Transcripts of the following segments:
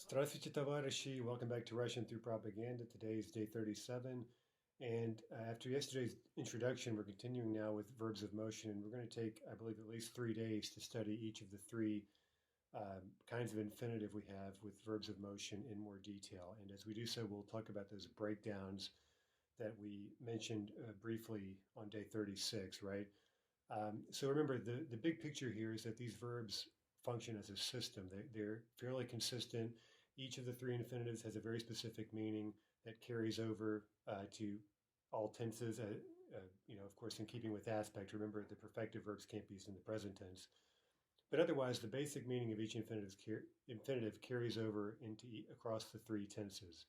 Здравствуйте, товарищи. Welcome back to Russian Through Propaganda. Today is day 37. And after yesterday's introduction, we're continuing now with verbs of motion. And we're going to take, I believe, at least 3 days to study each of the three kinds of infinitive we have with verbs of motion in more detail. And as we do so, we'll talk about those breakdowns that we mentioned briefly on day 36, right? So remember, the big picture here is that these verbs function as a system. They're fairly consistent. Each of the three infinitives has a very specific meaning that carries over to all tenses. Of course, in keeping with aspect, remember the perfective verbs can't be used in the present tense. But otherwise, the basic meaning of each infinitive carries over across the three tenses.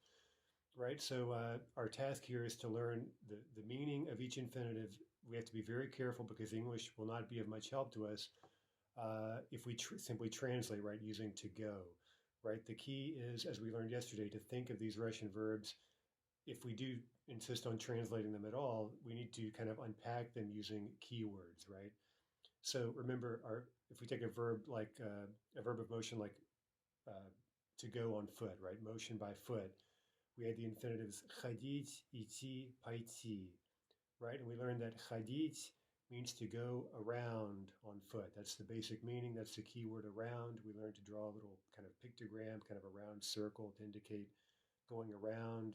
Right, so our task here is to learn the meaning of each infinitive. We have to be very careful because English will not be of much help to us if we simply translate, right, using to go, right? The key is, as we learned yesterday, to think of these Russian verbs. If we do insist on translating them at all, we need to kind of unpack them using keywords, right? So remember, if we take a verb like a verb of motion like uh, to go on foot, right? Motion by foot, we had the infinitives ходить, идти, пойти, right? And we learned that ходить means to go around on foot. That's the basic meaning. That's the key word around. We learned to draw a little kind of pictogram, kind of a round circle to indicate going around,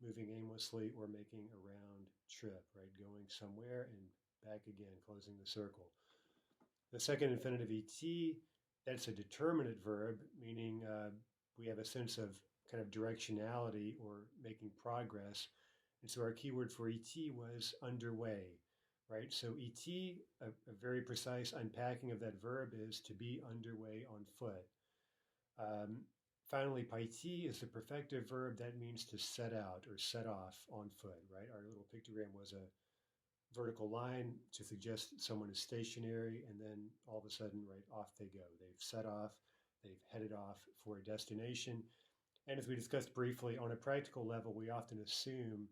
moving aimlessly, or making a round trip, right? Going somewhere and back again, closing the circle. The second infinitive et, that's a determinate verb, meaning we have a sense of kind of directionality or making progress. And so our keyword for et was underway, right? So et, a very precise unpacking of that verb is to be underway on foot. Um, Finally, paiti is the perfective verb that means to set out or set off on foot, right? Our little pictogram was a vertical line to suggest someone is stationary, and then all of a sudden, right, off they go. They've set off, they've headed off for a destination. And as we discussed briefly, on a practical level, we often assume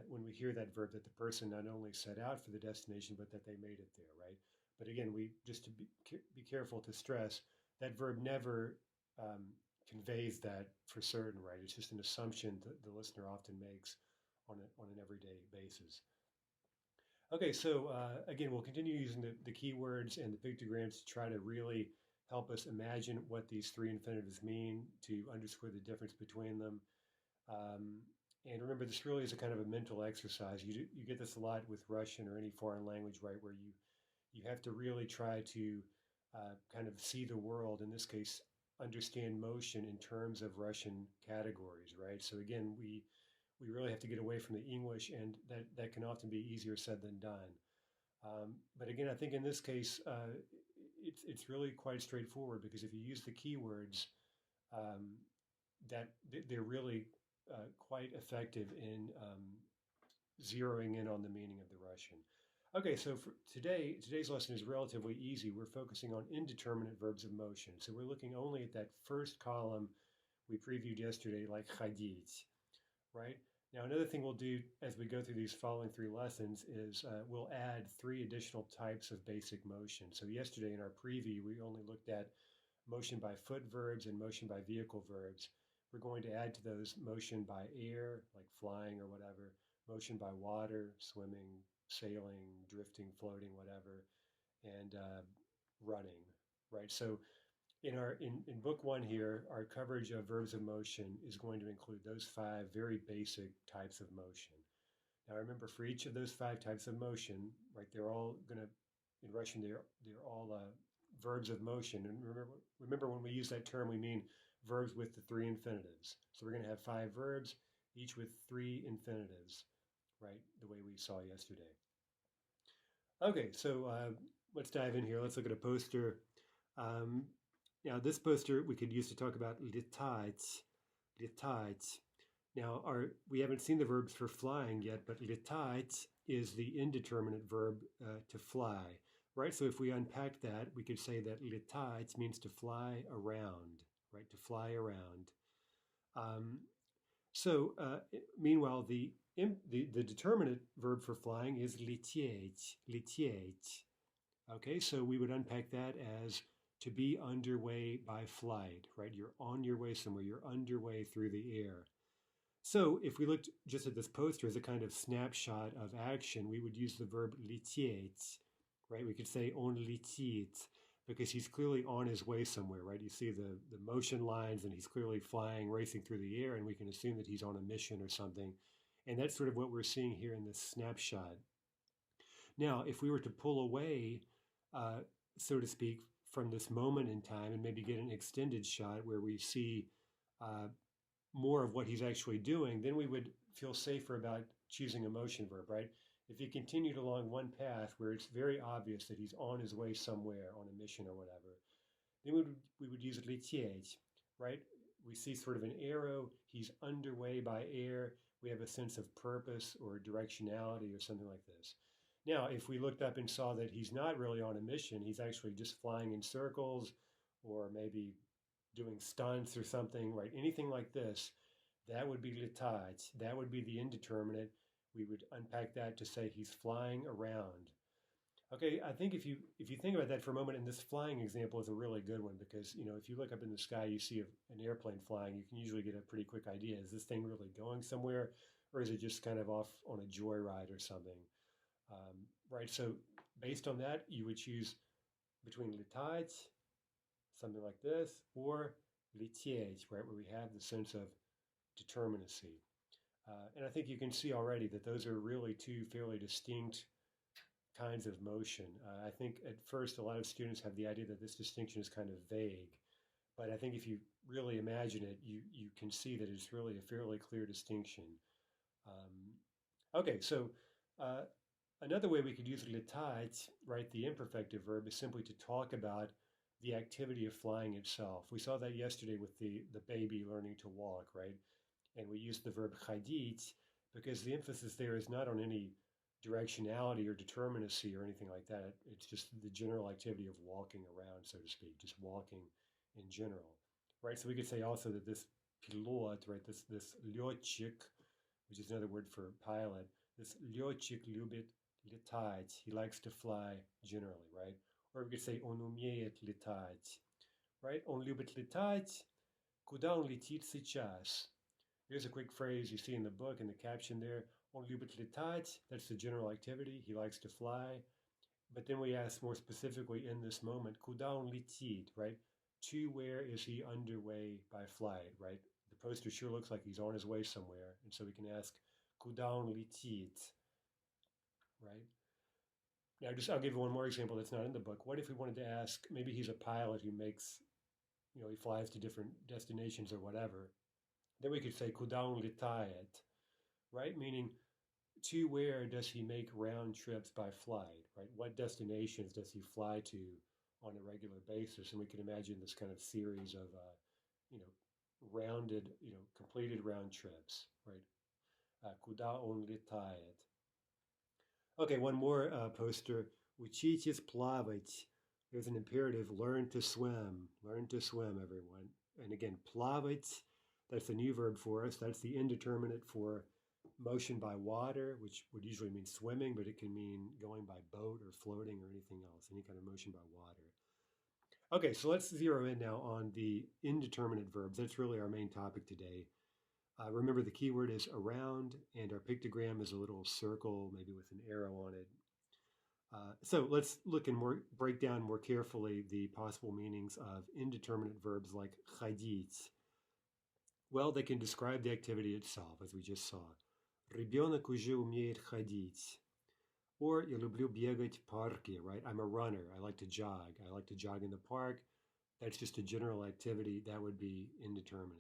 when we hear that verb that the person not only set out for the destination, but that they made it there, right? But again, we just to be careful to stress that verb never conveys that for certain, right? It's just an assumption that the listener often makes on an everyday basis. Okay, so again, we'll continue using the keywords and the pictograms to try to really help us imagine what these three infinitives mean, to underscore the difference between them. Um, and remember, this really is a kind of a mental exercise. You get this a lot with Russian or any foreign language, right, where you have to really try to kind of see the world, in this case, understand motion in terms of Russian categories, right? So again, we really have to get away from the English, and that can often be easier said than done. But again, I think in this case, it's really quite straightforward because if you use the keywords, um, that they're really quite effective in zeroing in on the meaning of the Russian. Okay, so for today's lesson is relatively easy. We're focusing on indeterminate verbs of motion. So we're looking only at that first column we previewed yesterday, like ходить, right? Now, another thing we'll do as we go through these following three lessons is we'll add three additional types of basic motion. So yesterday in our preview, we only looked at motion by foot verbs and motion by vehicle verbs. We're going to add to those motion by air, like flying or whatever, motion by water, swimming, sailing, drifting, floating, whatever, and running, right? So in book one here, our coverage of verbs of motion is going to include those five very basic types of motion. Now remember, for each of those five types of motion, right, they're all going to, in Russian, they're all verbs of motion. And remember when we use that term, we mean verbs with the three infinitives. So we're going to have five verbs, each with three infinitives, right, the way we saw yesterday. Okay, so let's dive in here. Let's look at a poster. Um, Now, this poster we could use to talk about летать, летать. Now, we haven't seen the verbs for flying yet, but летать is the indeterminate verb to fly, right? So if we unpack that, we could say that летать means to fly around, right? To fly around. Um, Meanwhile, the determinate verb for flying is лететь, лететь. Okay, so we would unpack that as to be underway by flight, right? You're on your way somewhere, you're underway through the air. So if we looked just at this poster as a kind of snapshot of action, we would use the verb letiet, right? We could say on letiet because he's clearly on his way somewhere, right? You see the motion lines and he's clearly flying, racing through the air, and we can assume that he's on a mission or something. And that's sort of what we're seeing here in this snapshot. Now, if we were to pull away, so to speak, from this moment in time and maybe get an extended shot where we see more of what he's actually doing, then we would feel safer about choosing a motion verb, right? If he continued along one path where it's very obvious that he's on his way somewhere on a mission or whatever, then we would use letiet, right? We see sort of an arrow, he's underway by air, we have a sense of purpose or directionality or something like this. Now, if we looked up and saw that he's not really on a mission, he's actually just flying in circles or maybe doing stunts or something, right? Anything like this, that would be letat. That would be the indeterminate. We would unpack that to say he's flying around. Okay, I think if you think about that for a moment, and this flying example is a really good one because, if you look up in the sky, you see an airplane flying, you can usually get a pretty quick idea. Is this thing really going somewhere, or is it just kind of off on a joyride or something? Right, so based on that, you would choose between letat, something like this, or letiet, right, where we have the sense of determinacy. And I think you can see already that those are really two fairly distinct kinds of motion. I think at first a lot of students have the idea that this distinction is kind of vague, but I think if you really imagine it, you can see that it's really a fairly clear distinction. Okay, so another way we could use letat, right, the imperfective verb, is simply to talk about the activity of flying itself. We saw that yesterday with the baby learning to walk, right? And we used the verb chadit because the emphasis there is not on any directionality or determinacy or anything like that. It's just the general activity of walking around, so to speak, just walking in general, right? So we could say also that this pilot, right, this lетчик, which is another word for pilot, this lетчик любит летать. He likes to fly generally, right? Or we could say он умеет летать, right? Он любит летать. Куда он летит сейчас? Here's a quick phrase you see in the book in the caption there. Он любит летать. That's the general activity. He likes to fly. But then we ask more specifically in this moment, куда он летит, right? To where is he underway by flight, right? The poster sure looks like he's on his way somewhere. And so we can ask, куда он летит, right? Now, I'll give you one more example that's not in the book. What if we wanted to ask, maybe he's a pilot who makes, he flies to different destinations or whatever. Then we could say, куда он летает, right? Meaning, to where does he make round trips by flight, right? What destinations does he fly to on a regular basis? And we can imagine this kind of series of, rounded, completed round trips, right? Куда он летает. Okay, one more poster. Учитесь плавать. There's an imperative, learn to swim. Learn to swim, everyone. And again, плавать, that's the new verb for us. That's the indeterminate for motion by water, which would usually mean swimming, but it can mean going by boat or floating or anything else, any kind of motion by water. Okay, so let's zero in now on the indeterminate verbs. That's really our main topic today. Remember the key word is around, and our pictogram is a little circle, maybe with an arrow on it. So let's look and break down more carefully the possible meanings of indeterminate verbs like chadit. Well, they can describe the activity itself, as we just saw. Ребенок уже умеет ходить. Or я люблю бегать в парке, right? I'm a runner. I like to jog. I like to jog in the park. That's just a general activity. That would be indeterminate.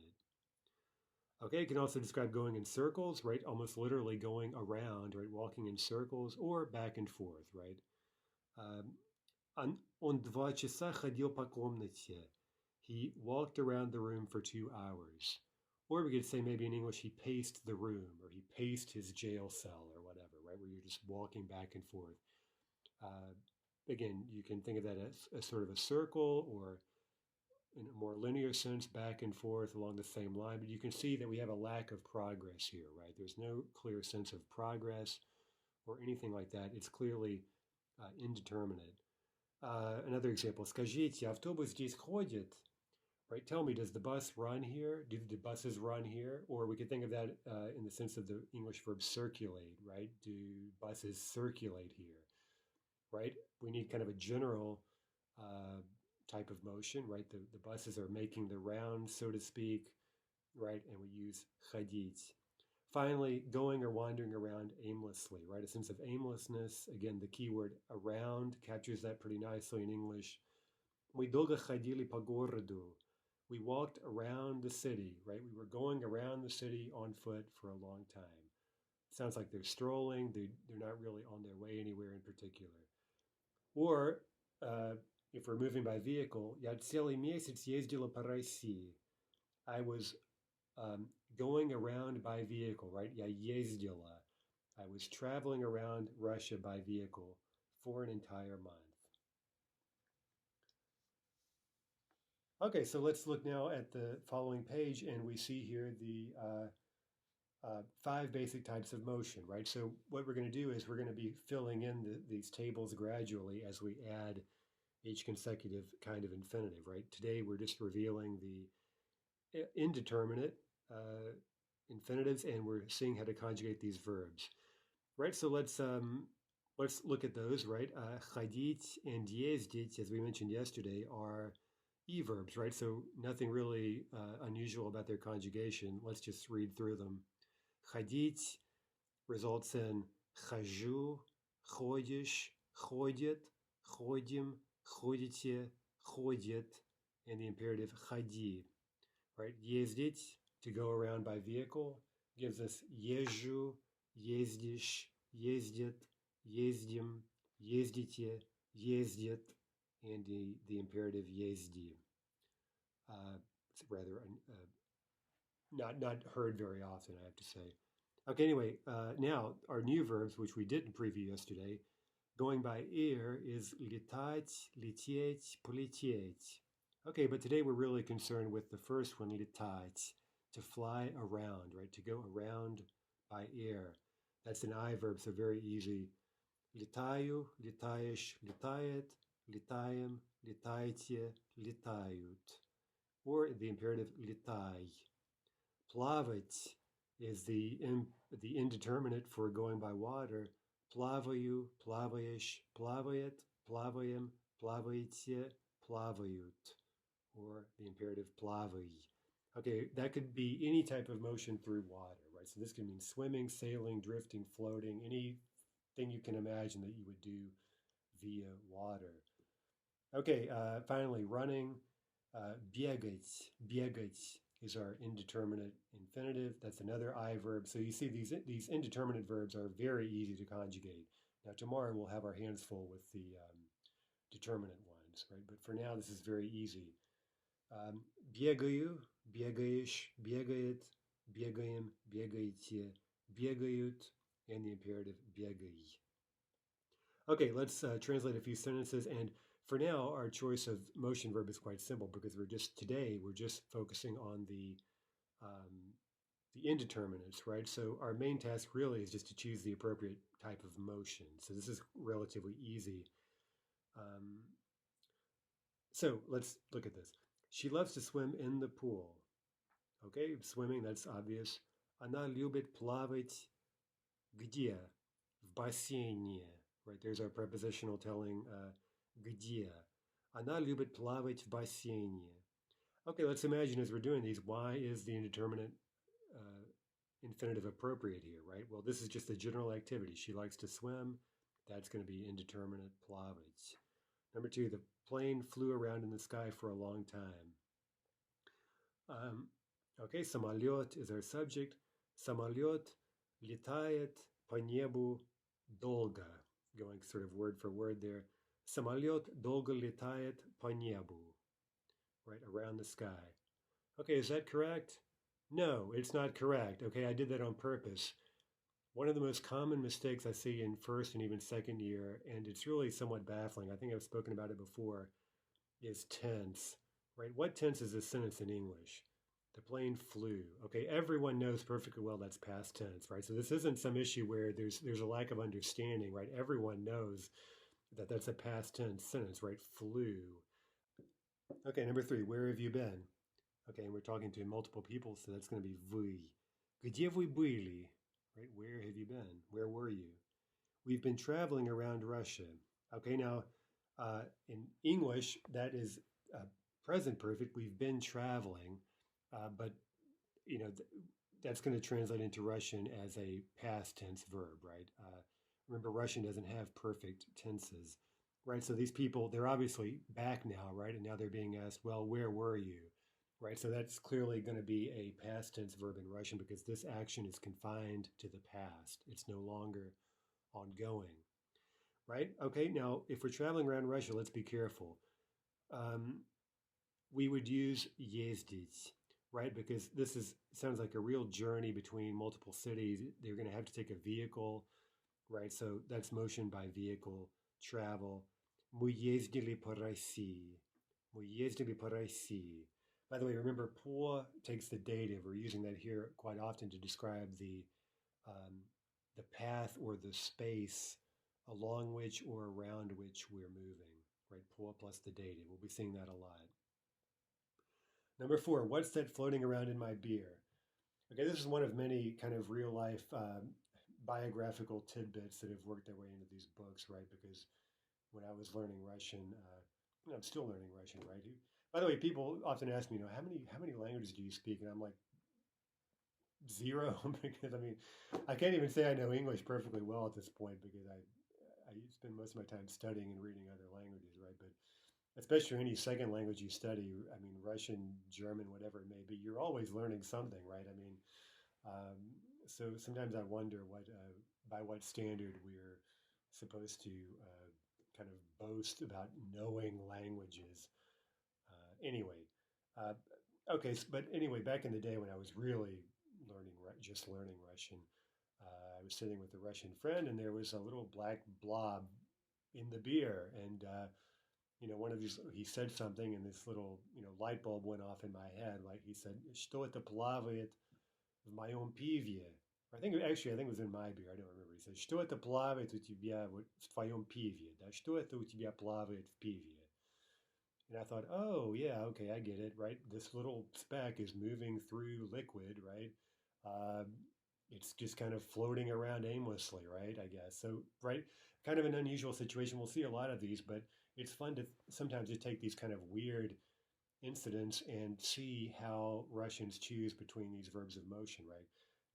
Okay, it can also describe going in circles, right? Almost literally going around, right? Walking in circles or back and forth, right? Он 2 часа ходил по комнате. He walked around the room for 2 hours. Or we could say maybe in English, he paced the room, or he paced his jail cell or whatever, right? Where you're just walking back and forth. Again, you can think of that as sort of a circle or in a more linear sense, back and forth along the same line. But you can see that we have a lack of progress here, right? There's no clear sense of progress or anything like that. It's clearly indeterminate. Another example, скажите, автобус здесь ходит? Right? Tell me, does the bus run here? Do the buses run here? Or we could think of that in the sense of the English verb circulate, right? Do buses circulate here? Right? We need kind of a general uh, type of motion, right? The buses are making the round, so to speak, right? And we use ходить. Finally, going or wandering around aimlessly, right? A sense of aimlessness. Again, the keyword around captures that pretty nicely in English. Мы долго ходили по городу. We walked around the city, right? We were going around the city on foot for a long time. It sounds like they're strolling. They're not really on their way anywhere in particular. Or if we're moving by vehicle, я целый месяц ездила по России. I was going around by vehicle, right? Я ездила. I was traveling around Russia by vehicle for an entire month. Okay, so let's look now at the following page, and we see here the 5 basic types of motion, right? So what we're going to do is we're going to be filling in these tables gradually as we add each consecutive kind of infinitive, right? Today we're just revealing the indeterminate infinitives, and we're seeing how to conjugate these verbs, right? So let's look at those, right? Ходить and ездить, as we mentioned yesterday, are e-verbs, right? So nothing really unusual about their conjugation. Let's just read through them. Ходить results in хожу, ходишь, ходит, ходим, ходите, ходит, and the imperative ходи, right? Ездить, to go around by vehicle, gives us езжу, ездишь, ездит, ездим, ездите, ездит, and the imperative езди. It's rather not heard very often, I have to say. Okay, anyway, now our new verbs, which we didn't preview yesterday, going by ear is летать, лететь, полететь. Okay, but today we're really concerned with the first one, летать, to fly around, right? To go around by air. That's an I verb, so very easy. Летаю, летаешь, летает, летаем, летайте, летают. Or the imperative летай. Плавать is the indeterminate for going by water. Плаваю, плаваешь, плавает, плаваем, плаваете, плавают. Or the imperative плавай. Okay, that could be any type of motion through water, right? So this could mean swimming, sailing, drifting, floating, anything you can imagine that you would do via water. Okay, finally, running. Бегать, бегать is our indeterminate infinitive. That's another I verb. So you see these indeterminate verbs are very easy to conjugate. Now tomorrow we'll have our hands full with the determinate ones, right? But for now this is very easy. Бегаю, бегаешь, бегает, бегаем, бегаете, бегают, and the imperative бегай. Okay, let's translate a few sentences. And for now, our choice of motion verb is quite simple because we're just focusing on the indeterminates, right? So our main task really is just to choose the appropriate type of motion. So this is relatively easy. So let's look at this. She loves to swim in the pool. Okay, swimming, that's obvious. Она любит плавать где? В бассейне. Right, there's our prepositional telling где. Она любит плавать в бассейне. Okay, let's imagine as we're doing these, why is the indeterminate infinitive appropriate here, right? Well, this is just a general activity. She likes to swim. That's going to be indeterminate плавать. Number 2, the plane flew around in the sky for a long time. Okay, самолет is our subject. Самолет летает по небу долго. Going sort of word for word there. Самолет долго летает по небу. Right, around the sky. Okay, is that correct? No, it's not correct. Okay, I did that on purpose. One of the most common mistakes I see in first and even second year, and it's really somewhat baffling, I think I've spoken about it before, is tense. Right, what tense is this sentence in English? The plane flew. Okay, everyone knows perfectly well that's past tense, right? So this isn't some issue where there's a lack of understanding, right? Everyone knows That's a past tense sentence, right? Flew. Okay, number 3, where have you been? Okay, and we're talking to multiple people, so that's going to be вы. Где вы были? Right? Where have you been? Where were you? We've been traveling around Russia. Okay, now in English, that is present perfect. We've been traveling, but you know that's going to translate into Russian as a past tense verb, right? Remember, Russian doesn't have perfect tenses, right? So these people, they're obviously back now, right? And now they're being asked, well, where were you? Right, so that's clearly going to be a past tense verb in Russian because this action is confined to the past. It's no longer ongoing, right? Okay, now if we're traveling around Russia, let's be careful. We would use ездить, right? Because this sounds like a real journey between multiple cities. They're going to have to take a vehicle, right? So that's motion by vehicle, travel. Мы ездили по России. Мы ездили по России. By the way, remember, по takes the dative. We're using that here quite often to describe the path or the space along which or around which we're moving, right? По plus the dative. We'll be seeing that a lot. Number 4, what's that floating around in my beer? Okay, this is one of many kind of real life biographical tidbits that have worked their way into these books, right? Because when I was learning Russian, I'm still learning Russian, right? By the way, people often ask me, how many languages do you speak? And I'm like, 0, because I mean, I can't even say I know English perfectly well at this point because I spend most of my time studying and reading other languages, right? But especially any second language you study, I mean, Russian, German, whatever it may be, you're always learning something, right? I mean, so sometimes I wonder by what standard we're supposed to kind of boast about knowing languages. Anyway, okay, but anyway, back in the day when I was really just learning Russian, I was sitting with a Russian friend, and there was a little black blob in the beer, and one of these, he said something, and this little, light bulb went off in my head. Like he said, "Что это плавает в моем пиве?" I think it was in my beer. I don't remember. He said, "Что это плавает у тебя вот в твоем пиве?" Да, что это у тебя плавает в пиве? And I thought, oh yeah, okay, I get it, right? This little speck is moving through liquid, right? Um, it's just kind of floating around aimlessly, right? I guess so, right? Kind of an unusual situation. We'll see a lot of these, but it's fun to sometimes to take these kind of weird incidents and see how Russians choose between these verbs of motion, right?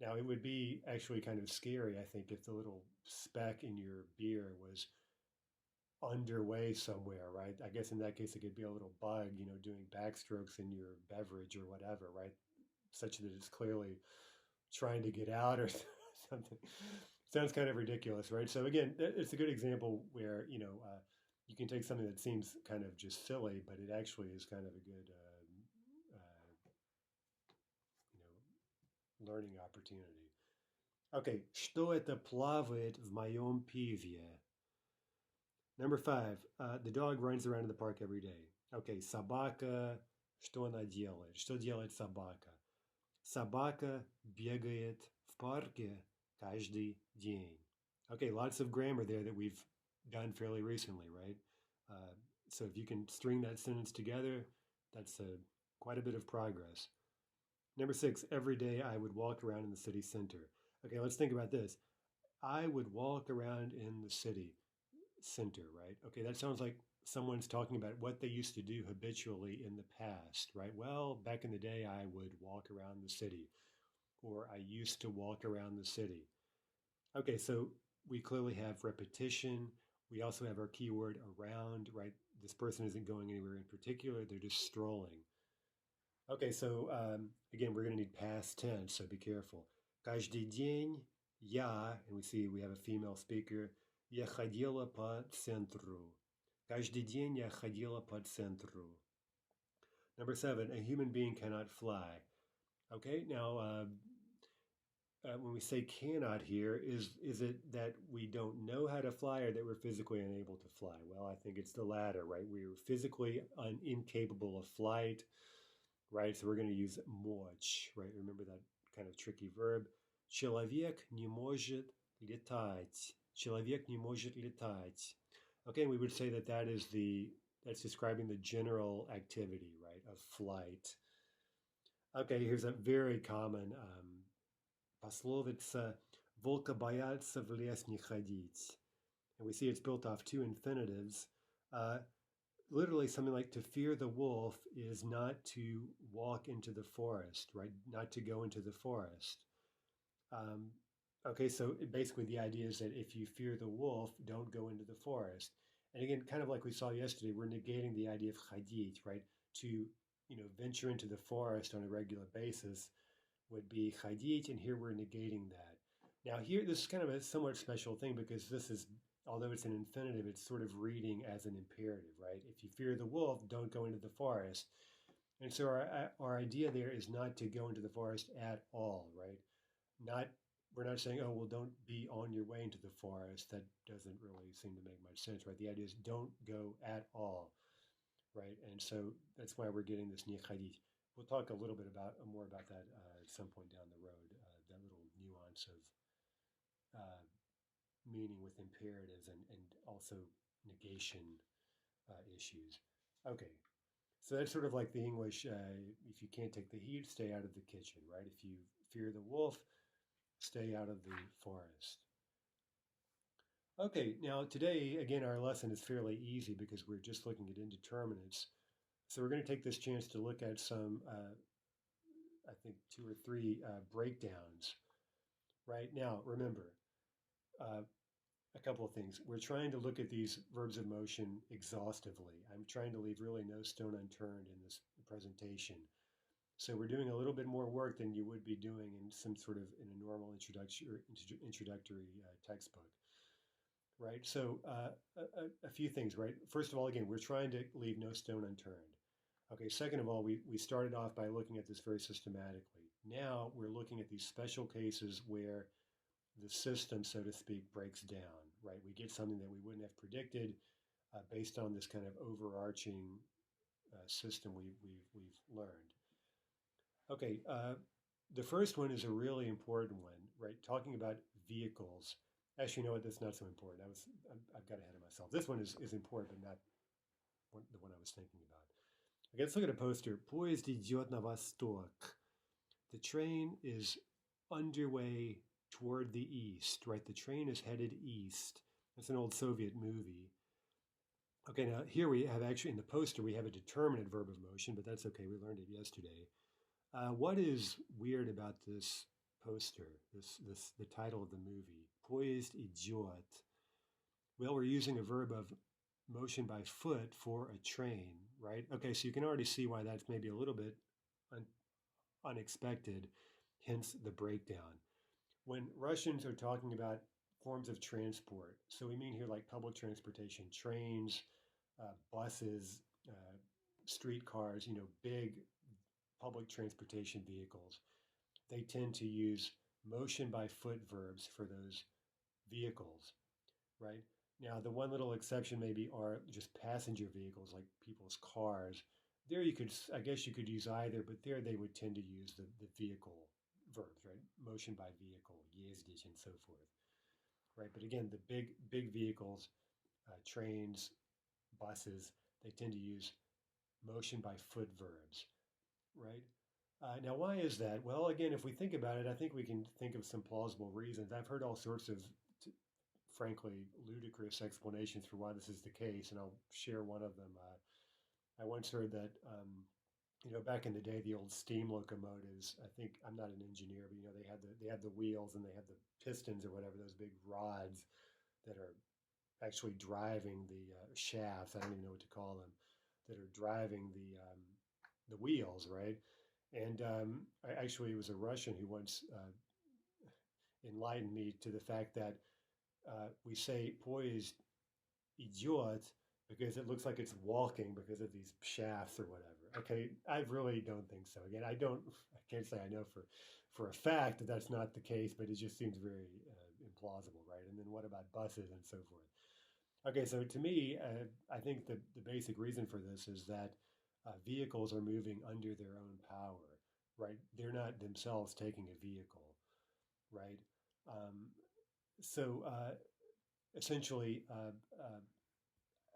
Now, it would be actually kind of scary, I think, if the little speck in your beer was underway somewhere, right? I guess in that case, it could be a little bug, doing backstrokes in your beverage or whatever, right? Such that it's clearly trying to get out or something. Sounds kind of ridiculous, right? So again, it's a good example where, you can take something that seems kind of just silly, but it actually is kind of a good, learning opportunity. Okay, что это плавает в моем пиве? Number 5, the dog runs around in the park every day. Okay, собака, что она делает? Что делает собака? Собака бегает в парке каждый день. Okay, lots of grammar there that we've done fairly recently, right? So if you can string that sentence together, that's quite a bit of progress. Number 6, every day I would walk around in the city center. Okay, let's think about this. I would walk around in the city center, right? Okay, that sounds like someone's talking about what they used to do habitually in the past, right? Well, back in the day, I would walk around the city, or I used to walk around the city. Okay, so we clearly have repetition. We also have our keyword around, right? This person isn't going anywhere in particular, they're just strolling. Okay, so again, we're going to need past tense, so be careful. Каждый день я, and we see we have a female speaker, я ходила по центру. Каждый день я ходила по центру. Number 7, a human being cannot fly. Okay, now when we say cannot here, is it that we don't know how to fly or that we're physically unable to fly? Well, I think it's the latter, right? We're physically incapable of flight, right? So we're going to use мочь, right? Remember that kind of tricky verb. Человек не может летать. Человек не может летать. Okay, we would say that that's describing the general activity, right, of flight. Okay, here's a very common пословица "Волка боятся в лес не ходить." And we see it's built off two infinitives. Uh, Literally, something like to fear the wolf is not to walk into the forest, right? Not to go into the forest. Um, okay, so basically the idea is that if you fear the wolf, don't go into the forest. And again, kind of like we saw yesterday, we're negating the idea of chadit, right? To venture into the forest on a regular basis would be chadit, and here we're negating that. Now here, this is kind of a somewhat special thing because this is, although it's an infinitive, it's sort of reading as an imperative, right? If you fear the wolf, don't go into the forest. And so our idea there is not to go into the forest at all, right? Not We're not saying, oh well, don't be on your way into the forest. That doesn't really seem to make much sense, right? The idea is don't go at all, right? And so that's why we're getting this nichadit. We'll talk a little bit about more about that at some point down the road. That little nuance of meaning with imperatives and also negation issues. Okay, so that's sort of like the English. If you can't take the heat, stay out of the kitchen, right? If you fear the wolf, stay out of the forest. Okay, now today, again, our lesson is fairly easy because we're just looking at indeterminates. So we're going to take this chance to look at some, I think, two or three breakdowns. Right now, remember, uh, a couple of things. We're trying to look at these verbs of motion exhaustively. I'm trying to leave really no stone unturned in this presentation. So we're doing a little bit more work than you would be doing in some sort of in a normal introductory textbook, right? So a few things, right? First of all, again, we're trying to leave no stone unturned. Okay, second of all, we started off by looking at this very systematically. Now we're looking at these special cases where the system, so to speak, breaks down, right? We get something that we wouldn't have predicted based on this kind of overarching system we've learned. Okay, the first one is a really important one, right? Talking about vehicles. Actually, you know what? That's not so important. I've got ahead of myself. This one is important, but not the one I was thinking about. Okay, let's look at a poster. Поезд идет на восток. The train is underway toward the east, right? The train is headed east. That's an old Soviet movie. Okay, now here we have actually in the poster, we have a determinate verb of motion, but that's okay. We learned it yesterday. What is weird about this poster, the title of the movie? Поезд идет. Well, we're using a verb of motion by foot for a train, right? Okay, so you can already see why that's maybe a little bit unexpected, hence the breakdown. When Russians are talking about forms of transport, so we mean here like public transportation, trains, buses, streetcars, big public transportation vehicles, they tend to use motion by foot verbs for those vehicles, right? Now, the one little exception maybe are just passenger vehicles like people's cars. There I guess you could use either, but there they would tend to use the vehicle verbs, right? Motion by vehicle, ездить, and so forth, right? But again, the big vehicles, trains, buses, they tend to use motion by foot verbs, right? Now, why is that? Well, again, if we think about it, I think we can think of some plausible reasons. I've heard all sorts of, frankly, ludicrous explanations for why this is the case, and I'll share one of them. I once heard that, back in the day, the old steam locomotives. I think I'm not an engineer, but they had the wheels and they had the pistons or whatever, those big rods that are actually driving the shafts. I don't even know what to call them, that are driving the wheels, right? And it was a Russian who once enlightened me to the fact that we say "поезд идет" because it looks like it's walking because of these shafts or whatever. Okay, I really don't think so. Again, I can't say I know for a fact that that's not the case, but it just seems very implausible, right? And then what about buses and so forth? Okay, so to me, I think the basic reason for this is that vehicles are moving under their own power, right? They're not themselves taking a vehicle, right? Um, so essentially,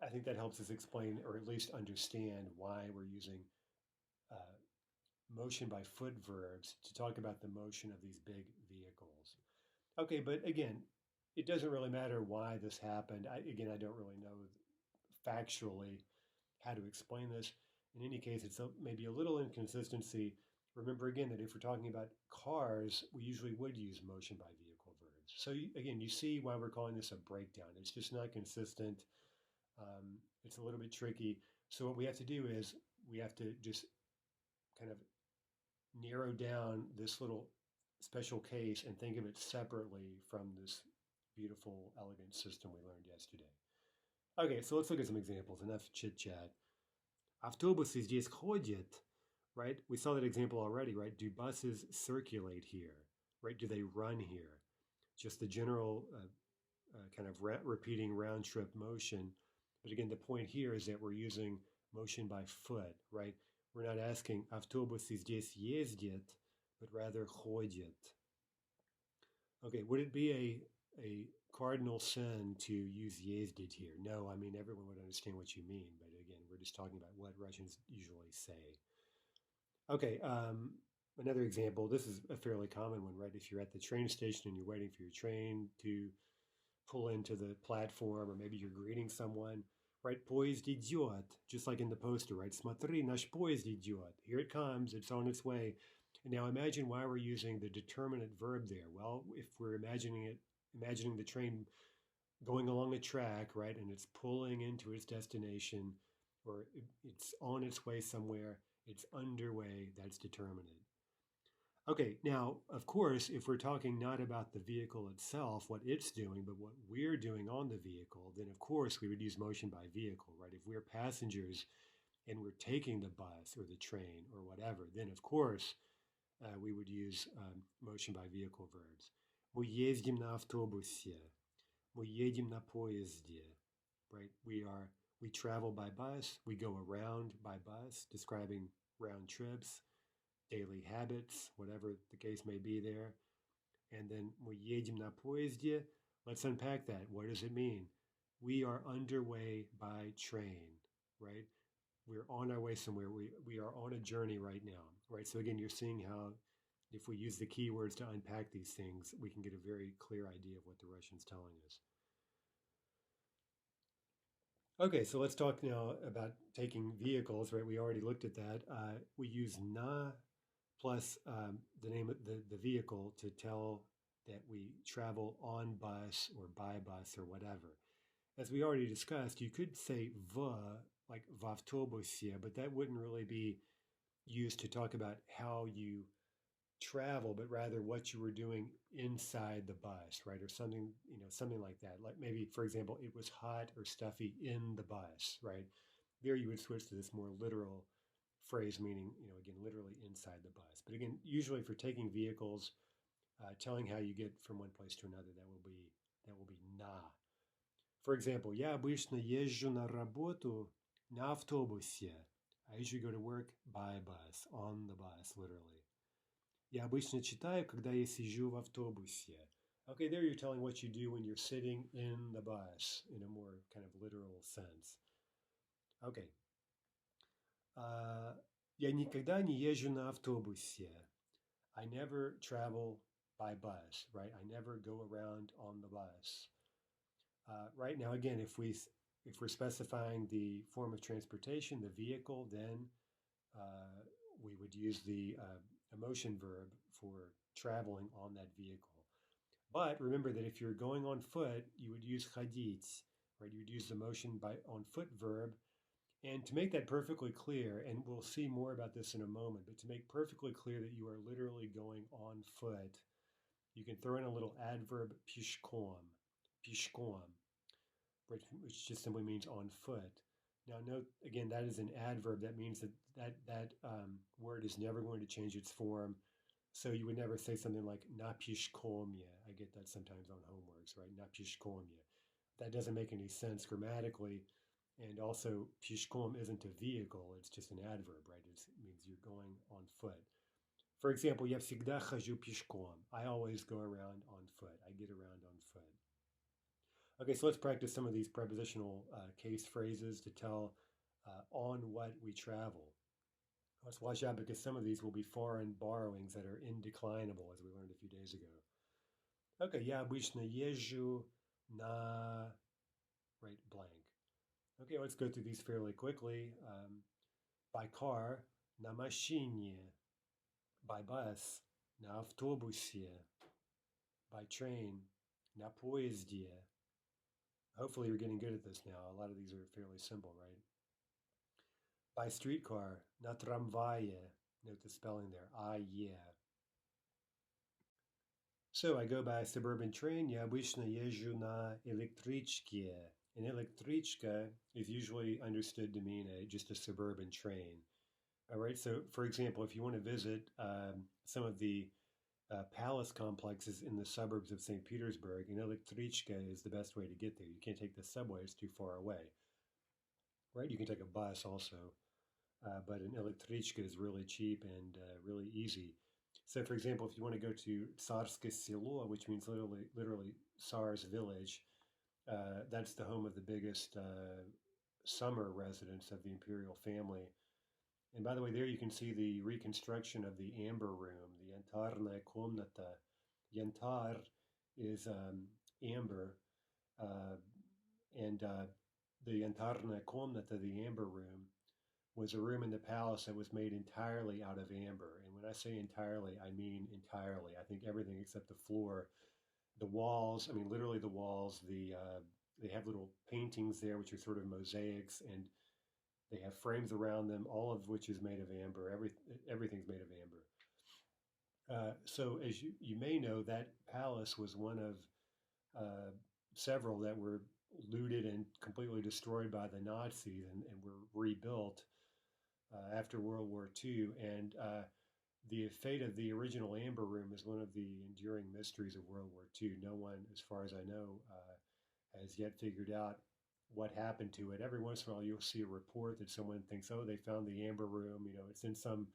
I think that helps us explain or at least understand why we're using uh, motion by foot verbs to talk about the motion of these big vehicles. Okay, but again, it doesn't really matter why this happened. I don't really know factually how to explain this. In any case, it's maybe a little inconsistency. Remember again that if we're talking about cars, we usually would use motion by vehicle verbs. So again, you see why we're calling this a breakdown. It's just not consistent. It's a little bit tricky. So what we have to do is we have to just kind of narrow down this little special case and think of it separately from this beautiful, elegant system we learned yesterday. Okay, so let's look at some examples. Enough chit chat. Автобусы здесь ходят, right? We saw that example already, right? Do buses circulate here, right? Do they run here? Just the general kind of repeating round trip motion. But again, the point here is that we're using motion by foot, right? We're not asking автобусы здесь ездят, but rather ходят. Okay, would it be a cardinal sin to use ездить here? No, I mean, everyone would understand what you mean, but again, we're just talking about what Russians usually say. Okay, another example, this is a fairly common one, right? If you're at the train station and you're waiting for your train to pull into the platform, or maybe you're greeting someone, right? Поезд идет, just like in the poster, right? Смотри, наш поезд идет. Here it comes, it's on its way. And now imagine why we're using the determinate verb there. Well, if we're imagining the train going along a track, right, and it's pulling into its destination, or it's on its way somewhere, it's underway, that's determinate. Okay, now, of course, if we're talking not about the vehicle itself, what it's doing, but what we're doing on the vehicle, then of course we would use motion by vehicle, right? If we're passengers and we're taking the bus or the train or whatever, then of course we would use motion by vehicle verbs. Мы ездим на автобусе. Мы едем на поезде. Right? We travel by bus. We go around by bus, describing round trips, daily habits, whatever the case may be there. And then мы едем на поезде. Let's unpack that. What does it mean? We are underway by train, right? We're on our way somewhere. We are on a journey right now, right? So again, you're seeing how if we use the keywords to unpack these things, we can get a very clear idea of what the Russian's telling us. Okay, so let's talk now about taking vehicles, right? We already looked at that. We use na plus the name of the vehicle to tell that we travel on bus or by bus or whatever. As we already discussed, you could say like в автобусе, but that wouldn't really be used to talk about how you travel, but rather what you were doing inside the bus, right? Or something, something like that. Like maybe, for example, it was hot or stuffy in the bus, right? There you would switch to this more literal phrase meaning, again, literally inside the bus. But again, usually for taking vehicles, telling how you get from one place to another, that will be na. For example, я обычно езжу на работу на автобусе. I usually go to work by bus, on the bus, literally. Я обычно читаю, когда я сижу в автобусе. Okay, there you're telling what you do when you're sitting in the bus in a more kind of literal sense. Okay. Я никогда не езжу на автобусе. I never travel by bus, right? I never go around on the bus. Right now, again, if we're specifying the form of transportation, the vehicle, then we would use the emotion verb for traveling on that vehicle. But remember that if you're going on foot, you would use ходить, right? You would use the motion by on foot verb. And to make that perfectly clear, and we'll see more about this in a moment, but to make perfectly clear that you are literally going on foot, you can throw in a little adverb пешком, which just simply means on foot. Now note, again, that is an adverb. That means that word is never going to change its form. So you would never say something like на пешком. I get that sometimes on homeworks, right? На пешком. That doesn't make any sense grammatically. And also, пешком isn't a vehicle, it's just an adverb, right? It means you're going on foot. For example, я всегда хожу пешком. I always go around on foot. I get around on foot. Okay, so let's practice some of these prepositional case phrases to tell on what we travel. Let's watch out because some of these will be foreign borrowings that are indeclinable, as we learned a few days ago. Okay, я обычно езжу на, right, blank. Okay, let's go through these fairly quickly. By car, на машине. By bus, на автобусе. By train, на поезде. Hopefully you're getting good at this now. A lot of these are fairly simple, right? By streetcar, на трамвае. Note the spelling there, yeah. So I go by suburban train, я обычно езжу на электричке. An электричка is usually understood to mean just a suburban train. All right, so for example, if you want to visit some of the palace complexes in the suburbs of St. Petersburg, an электричка is the best way to get there. You can't take the subway, it's too far away. Right, you can take a bus also, but an электричка is really cheap and really easy. So, for example, if you want to go to Tsarskoye Selo, which means literally Tsar's village, that's the home of the biggest summer residence of the imperial family. And by the way, there you can see the reconstruction of the amber room, the Yantarная комната. Yantar is amber, and the Yantarная комната, the amber room, was a room in the palace that was made entirely out of amber. And when I say entirely, I mean entirely. I think everything except the floor, the walls, I mean, literally the walls, they have little paintings there, which are sort of mosaics, and they have frames around them, all of which is made of amber. Everything's made of amber. So as you may know, that palace was one of several that were looted and completely destroyed by the Nazis and were rebuilt after World War II. And the fate of the original Amber Room is one of the enduring mysteries of World War II. No one, as far as I know, has yet figured out what happened to it. Every once in a while, you'll see a report that someone thinks, oh, they found the Amber Room. You know, it's in some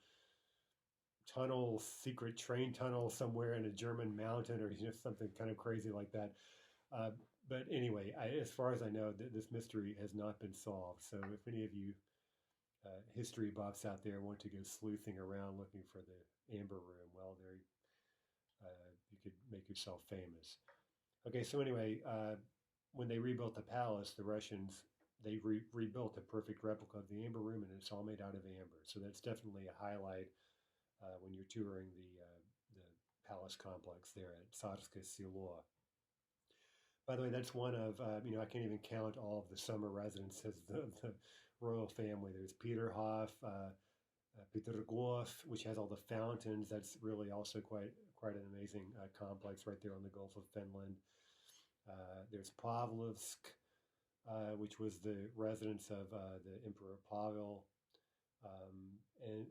tunnel, secret train tunnel somewhere in a German mountain or something kind of crazy like that. But anyway, as far as I know, this mystery has not been solved. So if any of you history buffs out there want to go sleuthing around looking for the Amber Room, well, there you could make yourself famous. Okay, so anyway, when they rebuilt the palace, the Russians, they rebuilt a perfect replica of the Amber Room, and it's all made out of amber. So that's definitely a highlight when you're touring the palace complex there at Tsarskoye Selo. By the way, that's one of, I can't even count all of the summer residences of the royal family. There's Peterhof, Petergov, which has all the fountains. That's really also quite an amazing complex right there on the Gulf of Finland. There's Pavlovsk, which was the residence of the Emperor Pavel, and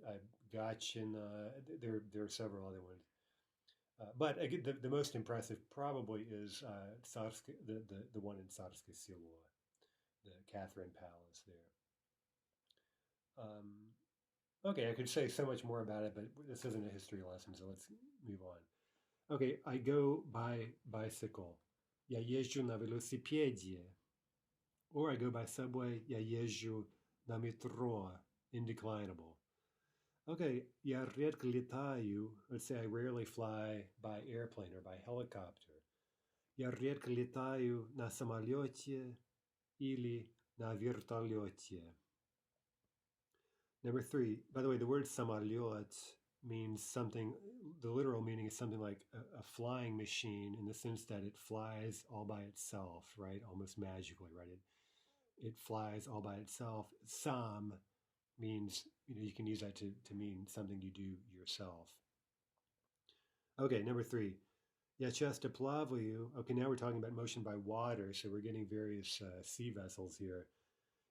Gachin. There are several other ones. But again, the most impressive probably is the one in Tsarskoye Selo, the Catherine Palace there. Okay, I could say so much more about it, but this isn't a history lesson, so let's move on. Okay, I go by bicycle. Я езжу на велосипеде. Or I go by subway. Я езжу на метро. Indeclinable. Okay, я редко летаю. Let's say I rarely fly by airplane or by helicopter. Я редко летаю на самолете или на вертолете. Number 3, by the way, the word самолет means something, the literal meaning is something like a flying machine in the sense that it flies all by itself, right? Almost magically, right? It flies all by itself. Sam means, you can use that to mean something you do yourself. Okay, number 3. Я часто плаваю. Okay, now we're talking about motion by water, so we're getting various sea vessels here.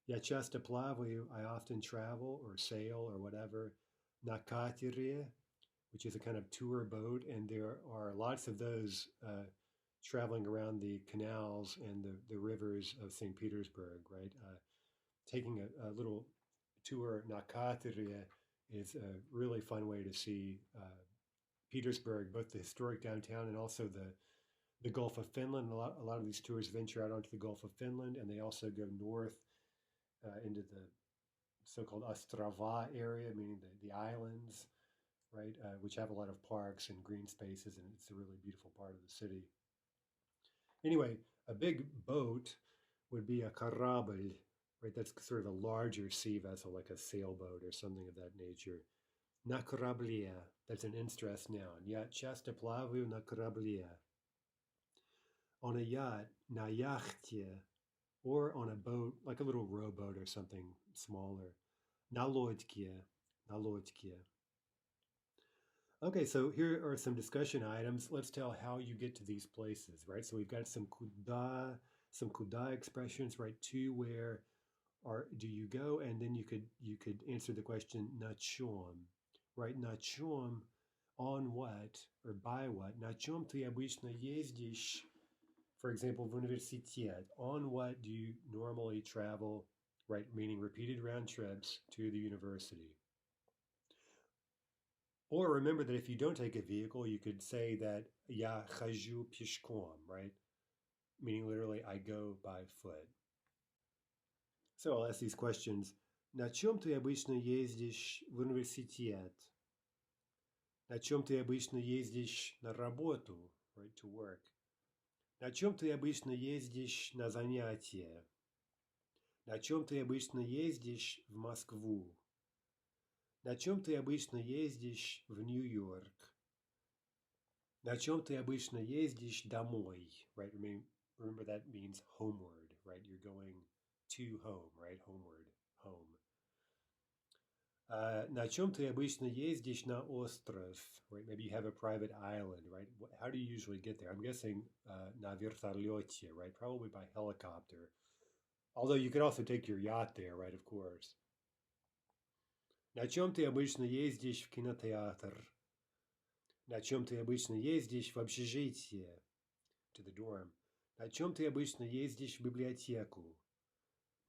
Я часто плаваю. I often travel or sail or whatever. На катере, which is a kind of tour boat, and there are lots of those traveling around the canals and the rivers of St. Petersburg, right? Taking a little tour, na катере, is a really fun way to see Petersburg, both the historic downtown and also the Gulf of Finland. A lot of these tours venture out onto the Gulf of Finland, and they also go north into the so-called Ostrava area, meaning the islands, right, which have a lot of parks and green spaces, and it's a really beautiful part of the city. Anyway, a big boat would be a karaבל, right? That's sort of a larger sea vessel, like a sailboat or something of that nature. Na korablia, that's an in-stress noun. Я часто плаваю на корабле. On a yacht, na яхте, or on a boat, like a little rowboat or something smaller. На лодке, на лодке. Okay, so here are some discussion items. Let's tell how you get to these places, right? So we've got some kuda expressions, right? To where or do you go? And then you could answer the question na чем, right? Na чем, on what or by what? На чем ты обычно ездишь? For example, в университет. On what do you normally travel, right? Meaning repeated round trips to the university. Or remember that if you don't take a vehicle, you could say that я хожу пешком, right? Meaning literally, I go by foot. So I'll ask these questions. На чем ты обычно ездишь в университет? На чем ты обычно ездишь на работу, right, to work? На чем ты обычно ездишь на занятия? На чем ты обычно ездишь в Москву? На чем ты обычно ездишь в Нью-Йорк? На чем ты обычно ездишь домой? Right? Remember that means homeward, right? You're going to home, right? Homeward, home. На чем ты обычно ездишь на остров? Right? Maybe you have a private island, right? How do you usually get there? I'm guessing на вертолете, right? Probably by helicopter. Although you could also take your yacht there, right? Of course. На чем ты обычно ездишь в кинотеатр? На чем ты обычно ездишь в общежитие? To the dorm. На чем ты обычно ездишь в библиотеку?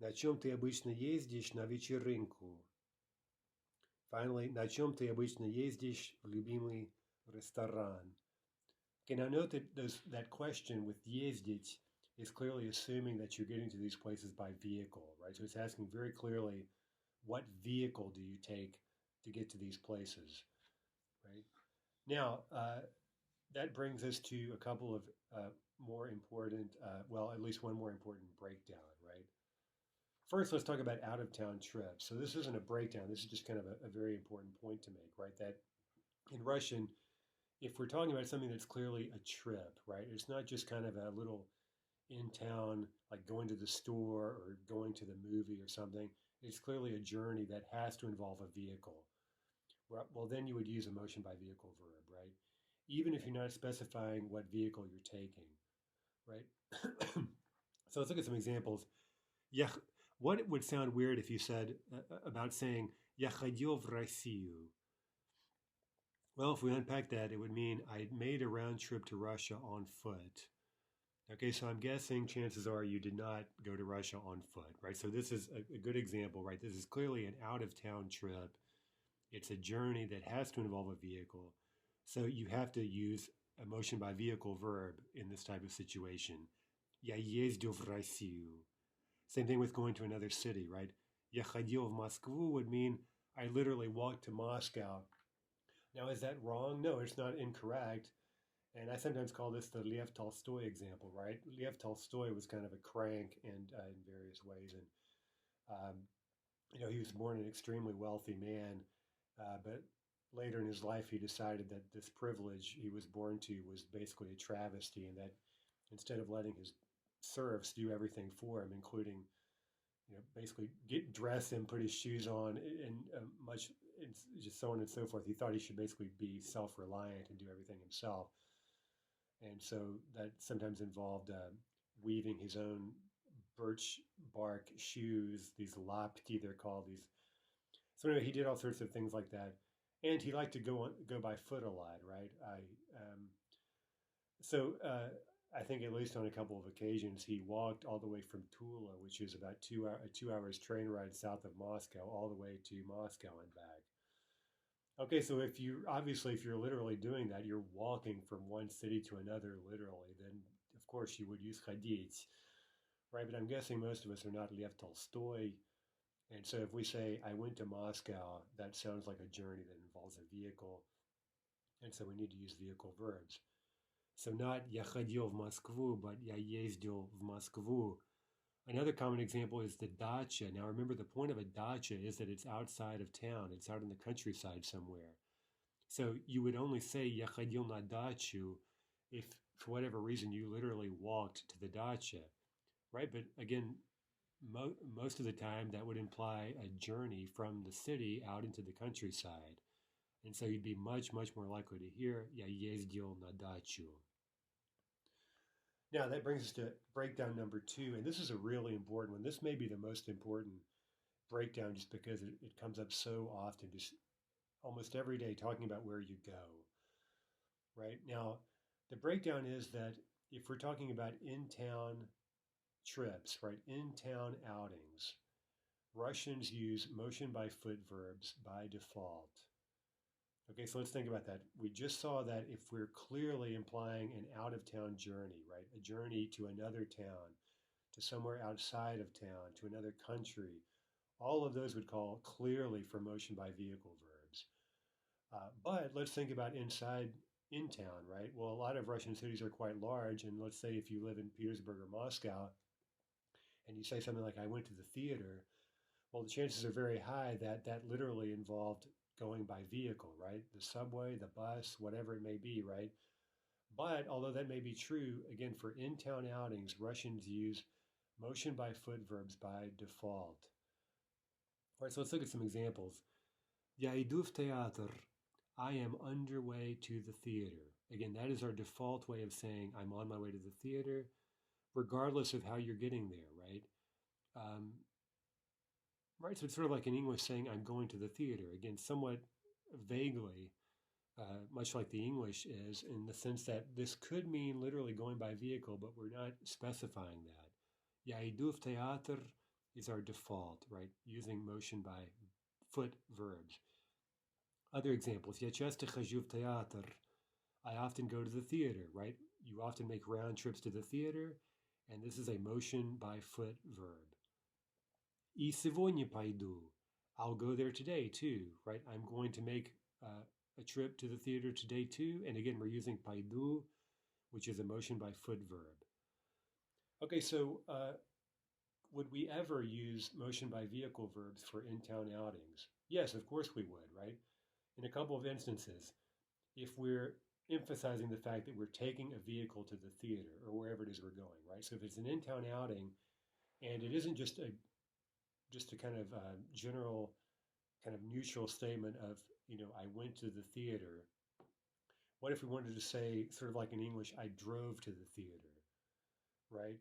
На чем ты обычно ездишь на вечеринку? Finally, на чем ты обычно ездишь в любимый ресторан? Okay, now note that that question with ездить is clearly assuming that you're getting to these places by vehicle, right? So it's asking very clearly, what vehicle do you take to get to these places, right? Now, that brings us to a couple of more important, well, at least one more important breakdown, right? First, let's talk about out-of-town trips. So this isn't a breakdown. This is just kind of a very important point to make, right? That in Russian, if we're talking about something that's clearly a trip, right? It's not just kind of a little in town, like going to the store or going to the movie or something. It's clearly a journey that has to involve a vehicle. Well, then you would use a motion by vehicle verb, right? Even if you're not specifying what vehicle you're taking, right? So let's look at some examples. Yeah, what would sound weird if you said about saying "Я ходил в Россию"? Well, if we unpack that, it would mean I made a round trip to Russia on foot. Okay, so I'm guessing chances are you did not go to Russia on foot, right? So this is a good example, right? This is clearly an out-of-town trip. It's a journey that has to involve a vehicle. So you have to use a motion by vehicle verb in this type of situation. Я ездил в Россию. Same thing with going to another city, right? Я ходил в Москву would mean I literally walked to Moscow. Now, is that wrong? No, it's not incorrect. And I sometimes call this the Lev Tolstoy example, right? Lev Tolstoy was kind of a crank in various ways. And, he was born an extremely wealthy man, but later in his life, he decided that this privilege he was born to was basically a travesty, and that instead of letting his serfs do everything for him, including, basically dress him, put his shoes on, and just so on and so forth, he thought he should basically be self-reliant and do everything himself. And so that sometimes involved weaving his own birch bark shoes, these lapti they're called. So anyway, he did all sorts of things like that, and he liked to go by foot a lot, right? I think at least on a couple of occasions he walked all the way from Tula, which is about 2 hours train ride south of Moscow, all the way to Moscow and back. Okay, so if you obviously if you're literally doing that, you're walking from one city to another literally, then of course you would use hadith, right? But I'm guessing most of us are not Lev Tolstoy. And so if we say I went to Moscow, that sounds like a journey that involves a vehicle. And so we need to use vehicle verbs. So not я ходил в Москву, but я ездил в Москву. Another common example is the dacha. Now remember, the point of a dacha is that it's outside of town. It's out in the countryside somewhere. So you would only say я ходил на дачу if, for whatever reason, you literally walked to the dacha, right? But again, most of the time that would imply a journey from the city out into the countryside. And so you'd be much, much more likely to hear я ездил на дачу. Now that brings us to breakdown number 2, and this is a really important one. This may be the most important breakdown just because it comes up so often, just almost every day, talking about where you go, right? Now, the breakdown is that if we're talking about in-town trips, right, in-town outings, Russians use motion by foot verbs by default. Okay, so let's think about that. We just saw that if we're clearly implying an out-of-town journey, right, a journey to another town, to somewhere outside of town, to another country, all of those would call clearly for motion by vehicle verbs. But let's think about inside in town, right? Well, a lot of Russian cities are quite large, and let's say if you live in Petersburg or Moscow, and you say something like, I went to the theater, well, the chances are very high that that literally involved going by vehicle, right? The subway, the bus, whatever it may be, right? But although that may be true, again, for in-town outings, Russians use motion by foot verbs by default. All right, so let's look at some examples. Я иду в театр. I am underway to the theater. Again, that is our default way of saying I'm on my way to the theater, regardless of how you're getting there, right? Right, so it's sort of like in English saying I'm going to the theater. Again, somewhat vaguely, much like the English is, in the sense that this could mean literally going by vehicle, but we're not specifying that. Я иду в театр is our default, right? Using motion by foot verbs. Other examples. Я часто хожу в театр. I often go to the theater, right? You often make round trips to the theater, and this is a motion by foot verb. И сегодня пойду. I'll go there today too, right? I'm going to make a trip to the theater today too. And again, we're using пойду, which is a motion by foot verb. Okay, so would we ever use motion by vehicle verbs for in-town outings? Yes, of course we would, right? In a couple of instances, if we're emphasizing the fact that we're taking a vehicle to the theater or wherever it is we're going, right? So if it's an in-town outing and it isn't just a kind of general kind of neutral statement of, I went to the theater. What if we wanted to say, sort of like in English, I drove to the theater, right?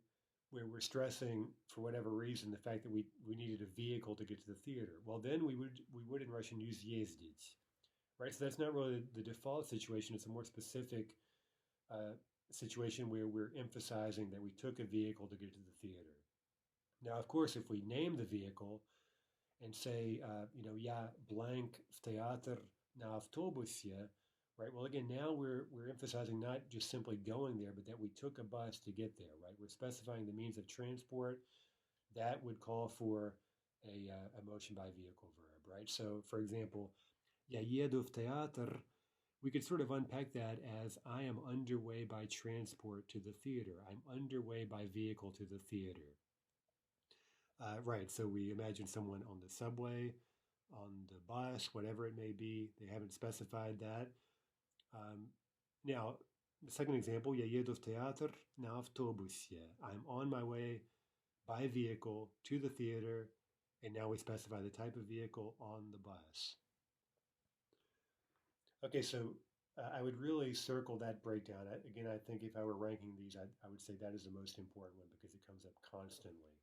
Where we're stressing, for whatever reason, the fact that we needed a vehicle to get to the theater. Well, then we would in Russian use ездить, right? So that's not really the default situation. It's a more specific situation where we're emphasizing that we took a vehicle to get to the theater. Now, of course, if we name the vehicle and say, я blank в театр на автобусе, right? Well, again, now we're emphasizing not just simply going there, but that we took a bus to get there, right? We're specifying the means of transport. That would call for a motion by vehicle verb, right? So, for example, я еду в театр, we could sort of unpack that as I am underway by transport to the theater. I'm underway by vehicle to the theater. Right, so we imagine someone on the subway, on the bus, whatever it may be. They haven't specified that. Now, the second example, я еду в театр на автобусе. I'm on my way by vehicle to the theater, and now we specify the type of vehicle on the bus. Okay, so I would really circle that breakdown. Again, I think if I were ranking these, I would say that is the most important one because it comes up constantly.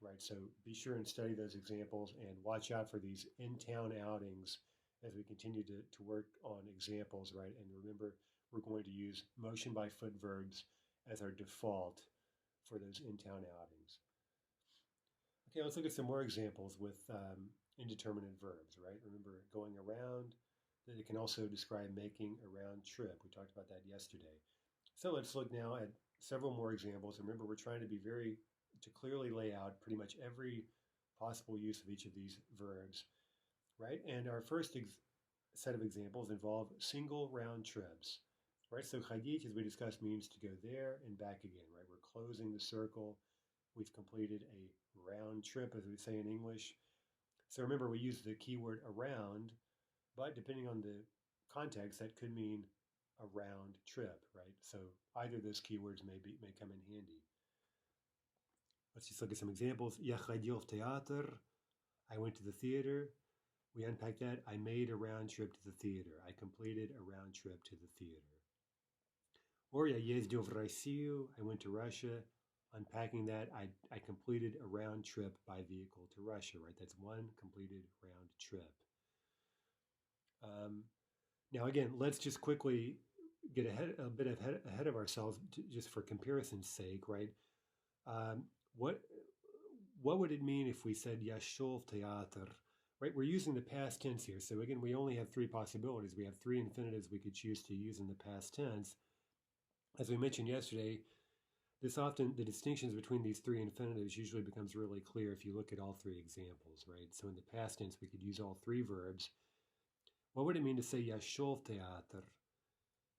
Right, so be sure and study those examples and watch out for these in-town outings as we continue to work on examples, right? And remember, we're going to use motion by foot verbs as our default for those in-town outings. Okay, let's look at some more examples with indeterminate verbs, right? Remember, going around, that it can also describe making a round trip. We talked about that yesterday. So let's look now at several more examples. Remember, we're trying to clearly lay out pretty much every possible use of each of these verbs, right? And our first set of examples involve single round trips, right? So chadit, as we discussed, means to go there and back again, right? We're closing the circle. We've completed a round trip, as we say in English. So remember, we use the keyword around, but depending on the context, that could mean a round trip, right? So either of those keywords may come in handy. Let's just look at some examples. Я ходил в театр. I went to the theater. We unpack that. I made a round trip to the theater. I completed a round trip to the theater. Or я ездил в Россию. I went to Russia. Unpacking that, I completed a round trip by vehicle to Russia, right? That's one completed round trip. Now, again, let's just quickly get a bit ahead of ourselves, just for comparison's sake, right? What would it mean if we said Yashov Theater, right? We're using the past tense here. So again, we only have three possibilities. We have three infinitives we could choose to use in the past tense. As we mentioned yesterday, the distinctions between these three infinitives usually becomes really clear if you look at all three examples, right? So in the past tense, we could use all three verbs. What would it mean to say Yashov Theater?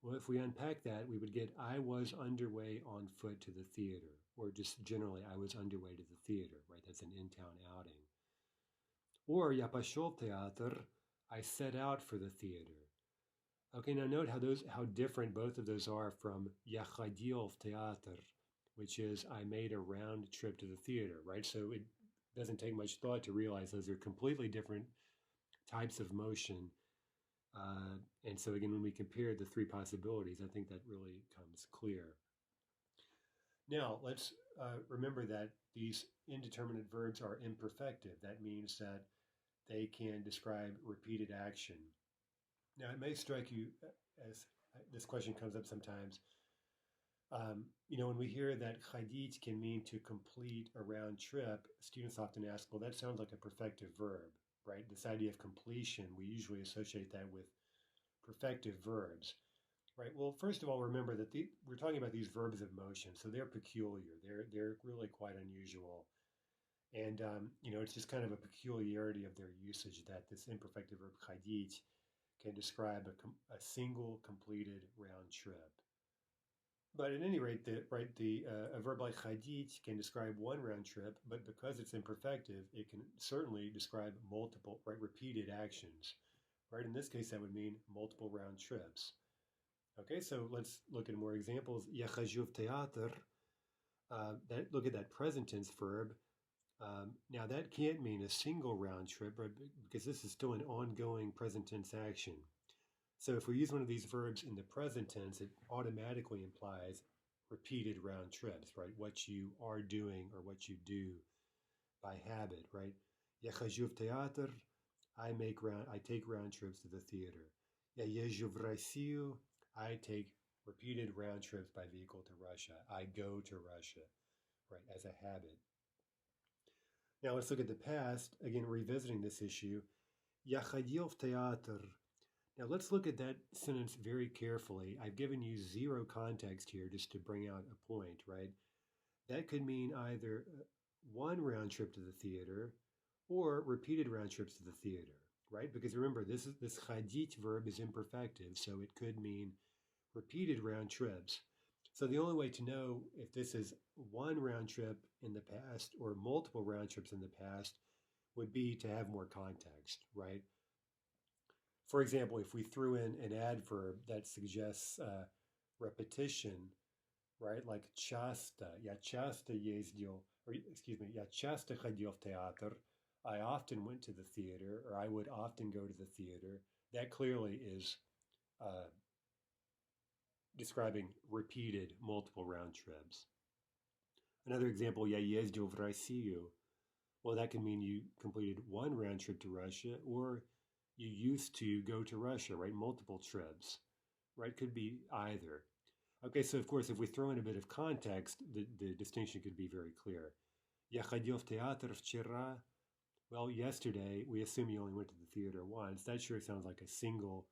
Well, if we unpack that, we would get I was underway on foot to the theater, or just generally I was underway to the theater, right? That's an in-town outing. Or Я пошел в театр, I set out for the theater. Okay, now note how different both of those are from Я ходил в театр, which is I made a round trip to the theater, right? So it doesn't take much thought to realize those are completely different types of motion. And so again, when we compare the three possibilities, I think that really comes clear. Now, let's remember that these indeterminate verbs are imperfective. That means that they can describe repeated action. Now, it may strike you as this question comes up sometimes. When we hear that chadit can mean to complete a round trip, students often ask, well, that sounds like a perfective verb, right? This idea of completion, we usually associate that with perfective verbs, right? Well, first of all, remember that we're talking about these verbs of motion, so they're peculiar. They're really quite unusual. And, it's just kind of a peculiarity of their usage that this imperfective verb chadit can describe a single completed round trip. But at any rate, a verb like chadit can describe one round trip, but because it's imperfective, it can certainly describe multiple, repeated actions. Right? In this case, that would mean multiple round trips. Okay, so let's look at more examples. Я хожу в театр. Look at that present tense verb. Now that can't mean a single round trip, right? Because this is still an ongoing present tense action. So if we use one of these verbs in the present tense, it automatically implies repeated round trips, right? What you are doing or what you do by habit, right? Я хожу в театр. I take round trips to the theater. Я езжу в Россию. I take repeated round trips by vehicle to Russia. I go to Russia, right, as a habit. Now let's look at the past, again, revisiting this issue. Я ходил в театр. Now let's look at that sentence very carefully. I've given you zero context here just to bring out a point, right? That could mean either one round trip to the theater or repeated round trips to the theater, right? Because remember, this chadit verb is imperfective, so it could mean repeated round trips. So the only way to know if this is one round trip in the past or multiple round trips in the past would be to have more context, right? For example, if we threw in an adverb that suggests repetition, right? Like часто, я часто ездил, я часто ходил в театр, I often went to the theater, or I would often go to the theater. That clearly is describing repeated multiple round trips. Another example, я ездил в Россию. Well, that can mean you completed one round trip to Russia, or you used to go to Russia, right? Multiple trips, right? Could be either. Okay, so of course, if we throw in a bit of context, the distinction could be very clear. Я ходил в театр вчера. Well, yesterday, we assume you only went to the theater once. That sure sounds like a single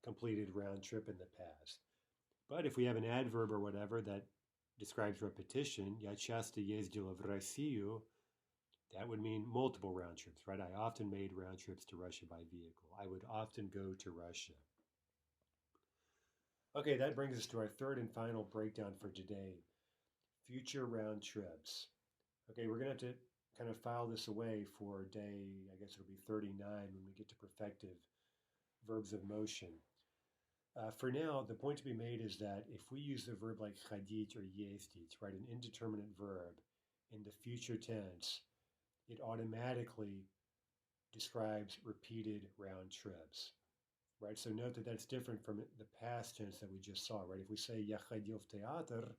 completed round trip in the past. But if we have an adverb or whatever that describes repetition, я часто ездила в Россию, that would mean multiple round trips, right? I often made round trips to Russia by vehicle. I would often go to Russia. Okay, that brings us to our third and final breakdown for today, future round trips. Okay, we're going to have to kind of file this away for day, I guess it'll be 39 when we get to perfective verbs of motion. For now, the point to be made is that if we use a verb like ходить or ездить, right, an indeterminate verb in the future tense, it automatically describes repeated round trips, right? So note that that's different from the past tense that we just saw, right? If we say я ходил в театр,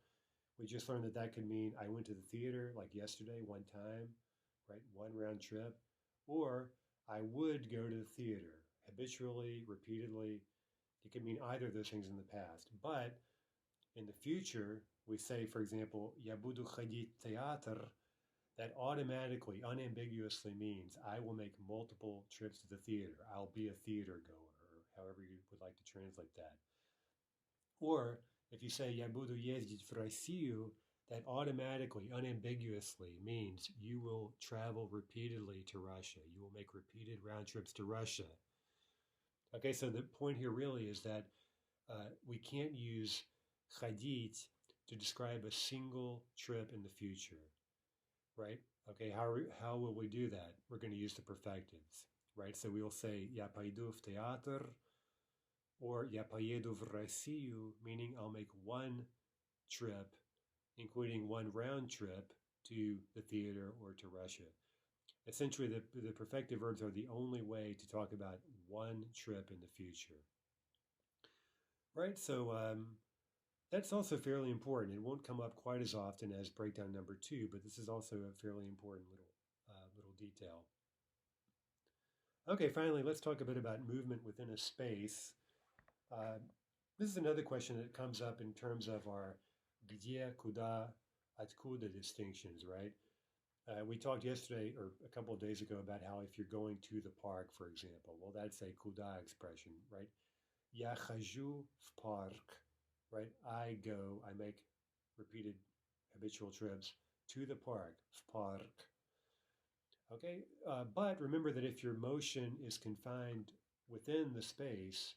we just learned that that could mean I went to the theater like yesterday, one time, right? One round trip. Or I would go to the theater habitually, repeatedly. It could mean either of those things in the past. But in the future, we say, for example, я буду ходить в театр. That automatically, unambiguously means I will make multiple trips to the theater. I'll be a theater goer, or however you would like to translate that. Or if you say я буду ездить в Россию, that automatically, unambiguously means you will travel repeatedly to Russia. You will make repeated round trips to Russia. Okay, so the point here really is that we can't use ходить to describe a single trip in the future, right? Okay, how will we do that? We're going to use the perfectives, right? So we will say я пойду в театр, or я поеду в Россию, meaning I'll make one trip, including one round trip to the theater or to Russia. Essentially, the perfective verbs are the only way to talk about one trip in the future. Right, so that's also fairly important. It won't come up quite as often as breakdown number 2, but this is also a fairly important little detail. Okay, finally, let's talk a bit about movement within a space. This is another question that comes up in terms of our где, куда, откуда distinctions, right? We talked yesterday or a couple of days ago about how if you're going to the park, for example, well, that's a куда expression, right? Я хожу в парк, right? I go, I make repeated habitual trips to the park, в park. Okay, but remember that if your motion is confined within the space,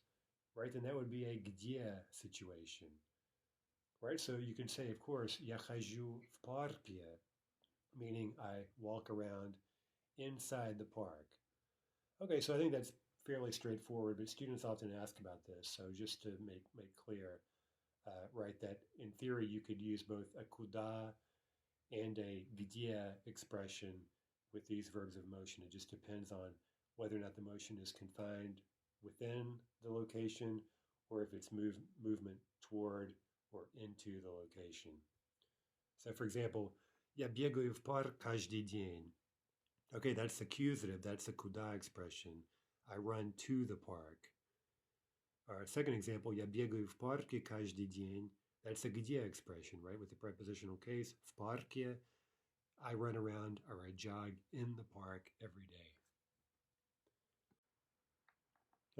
right, then that would be a где situation, right? So you can say, of course, я хожу в парке, meaning I walk around inside the park. Okay, so I think that's fairly straightforward, but students often ask about this. So just to make clear, right, that in theory you could use both a куда and a где expression with these verbs of motion. It just depends on whether or not the motion is confined within the location or if it's movement toward or into the location. So for example, я бегаю в парк каждый день. Okay, that's accusative, that's a куда expression. I run to the park. Our second example, я бегаю в парке каждый день. That's a где expression, right? With the prepositional case, в парке, I run around or I jog in the park every day.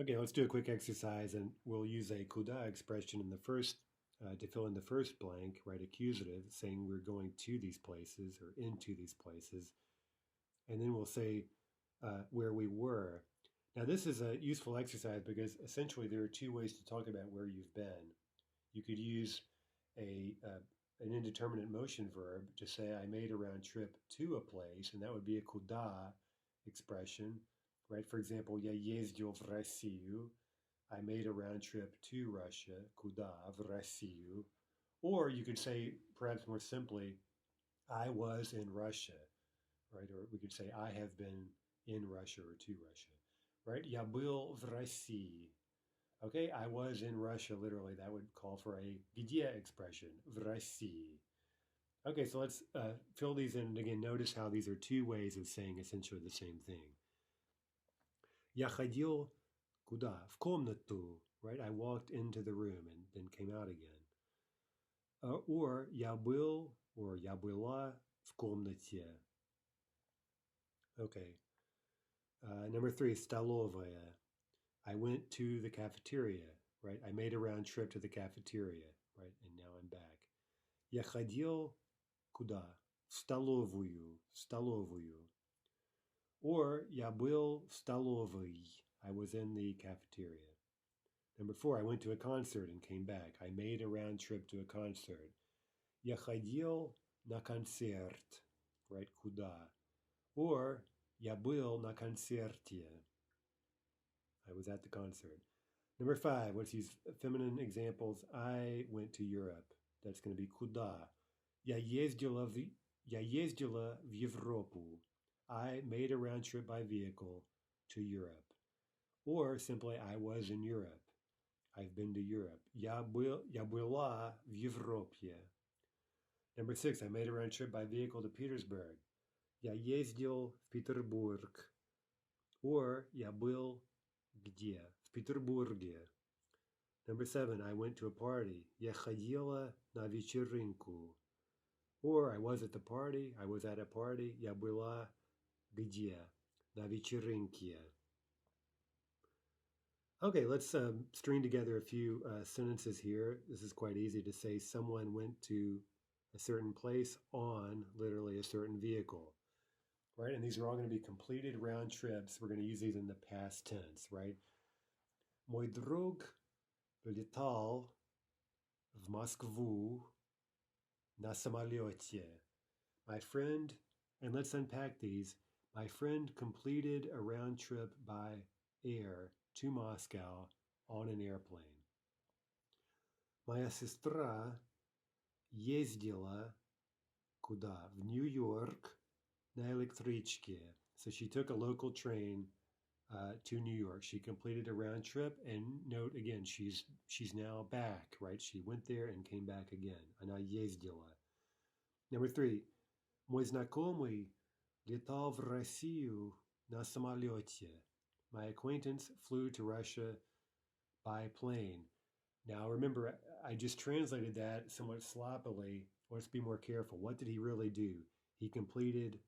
Okay, let's do a quick exercise and we'll use a куда expression in the first, to fill in the first blank, right? Accusative, saying we're going to these places or into these places. And then we'll say where we were. Now this is a useful exercise because essentially there are two ways to talk about where you've been. You could use an indeterminate motion verb to say I made a round trip to a place, and that would be a куда expression, right? For example, я ездил в Россию. I made a round trip to Russia, куда, в Россию. Or you could say, perhaps more simply, I was in Russia, right? Or we could say, I have been in Russia or to Russia, right? Я был в России. Okay, I was in Russia, literally. That would call for a где expression, в России. Okay, so let's fill these in. And again, notice how these are two ways of saying essentially the same thing. Я ходил куда? В комнату, right? I walked into the room and then came out again. Or я был, or я была в комнате. Okay, Number 3, stolovaya. I went to the cafeteria, right? I made a round trip to the cafeteria, right? And now I'm back. Я ходил куда? В столовую. Or я был в столовой. I was in the cafeteria. Number 4, I went to a concert and came back. I made a round trip to a concert. Я ходил на концерт, right? Куда? Or я был на концерте. I was at the concert. Number 5, what's these feminine examples? I went to Europe. That's going to be куда? Я ездила в Европу. I made a round trip by vehicle to Europe. Or simply, I was in Europe. I've been to Europe. Я была в Европе. Number 6, I made a round trip by vehicle to Petersburg. Я ездил в Петербург. Or я был где? В Петербурге. Number 7, I went to a party. Я ходила на вечеринку. Or I was at the party. I was at a party. Я была где? На вечеринке. Okay, let's string together a few sentences here. This is quite easy to say. Someone went to a certain place on literally a certain vehicle, right? And these are all going to be completed round trips. We're going to use these in the past tense, right? Мой друг летал в Москву на самолете. My friend, and let's unpack these. My friend completed a round trip by air to Moscow on an airplane. Моя сестра ездила куда? В Нью-Йорк на электричке. So she took a local train to New York. She completed a round trip, and note again, she's now back, right? She went there and came back again. Она ездила. Number 3, мой знакомый летал в Россию на самолете. My acquaintance flew to Russia by plane. Now remember, I just translated that somewhat sloppily. Let's be more careful. What did he really do? He completed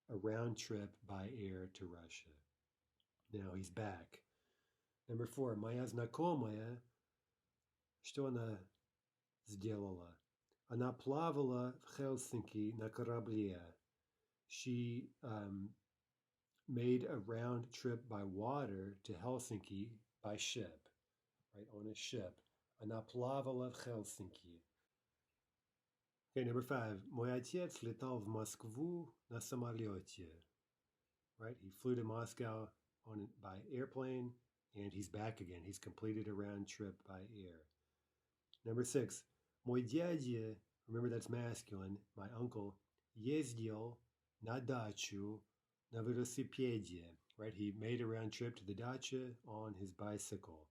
a round trip by air to Russia. Now he's back. Number 4, моя знакомая, что она сделала? Она плавала в Хельсинки на корабле. She made a round trip by water to Helsinki by ship, right, on a ship. Она плавала в Хельсинки. Okay, number 5, мой отец летал в Москву на самолете. Right, he flew to Moscow by airplane, and he's back again. He's completed a round trip by air. Number 6, мой дядя, remember that's masculine, my uncle, ездил на дачу на велосипеде. Right, he made a round trip to the dacha on his bicycle.